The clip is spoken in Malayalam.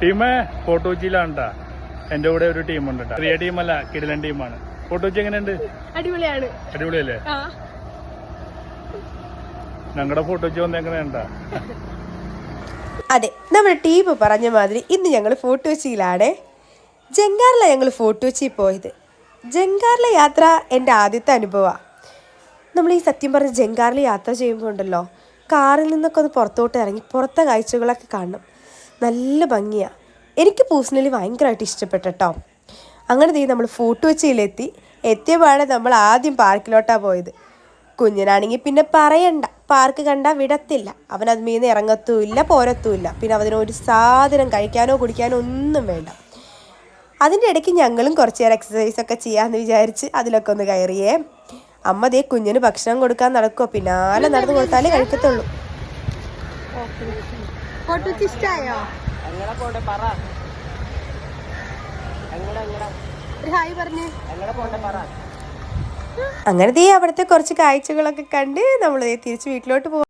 ടീം ഫോർട്ട് കൊച്ചിയിലാണ്. എന്റെ കൂടെ ഒരു ടീമുണ്ട്. ചെറിയ ടീമല്ല, കിടിലൻ ടീമാണ്. ഫോർട്ട് കൊച്ചി എങ്ങനെയുണ്ട്? അടിപൊളിയാണ്. അടിപൊളിയല്ലേ? ഞങ്ങളുടെ ഫോർട്ട് കൊച്ചി വന്ന് എങ്ങനെയുണ്ടാ? അതെ, നമ്മുടെ ടീം പറഞ്ഞ മാതിരി ഇന്ന് ഞങ്ങൾ ഫോർട്ട് കൊച്ചിയിലാണ്. ജങ്കാറിലാണ് ഞങ്ങൾ ഫോർട്ട് കൊച്ചി പോയത്. ജങ്കാറിലെ യാത്ര എൻ്റെ ആദ്യത്തെ അനുഭവമാണ്. നമ്മൾ ഈ സത്യം പറഞ്ഞ ജങ്കാറിൽ യാത്ര ചെയ്യുമ്പോൾ ഉണ്ടല്ലോ, കാറിൽ നിന്നൊക്കെ ഒന്ന് പുറത്തോട്ട് ഇറങ്ങി പുറത്തെ കാഴ്ചകളൊക്കെ കാണണം. നല്ല ഭംഗിയാണ്. എനിക്ക് പേഴ്സണലി ഭയങ്കരമായിട്ട് ഇഷ്ടപ്പെട്ടു കേട്ടോ. അങ്ങനെ നമ്മൾ ഫോർട്ട് കൊച്ചിയിലെത്തി. എത്തിയപാടെ നമ്മൾ ആദ്യം പാർക്കിലോട്ടാണ് പോയത്. കുഞ്ഞിനാണെങ്കിൽ പിന്നെ പറയണ്ട, പാർക്ക് കണ്ടാൽ വിടത്തില്ല. അവനത് മീന്ന് ഇറങ്ങത്തുമില്ല, പോരത്തുമില്ല. പിന്നെ അതിനൊരു സാധനം കഴിക്കാനോ കുടിക്കാനോ ഒന്നും വേണ്ട. അതിൻ്റെ ഇടയ്ക്ക് ഞങ്ങളും കുറച്ച് നേരം എക്സസൈസൊക്കെ ചെയ്യാമെന്ന് വിചാരിച്ച് അതിലൊക്കെ ഒന്ന് കയറിയേ. അമ്മ ദേ കുഞ്ഞിന് ഭക്ഷണം കൊടുക്കാൻ നടക്കുമോ, പിന്നാലെ നടന്നു കൊടുത്താലേ കഴിക്കത്തുള്ളൂ. അങ്ങനെ ദേ അവിടുത്തെ കുറച്ച് കാഴ്ചകളൊക്കെ കണ്ട് നമ്മൾ തിരിച്ച് വീട്ടിലോട്ട് പോകും.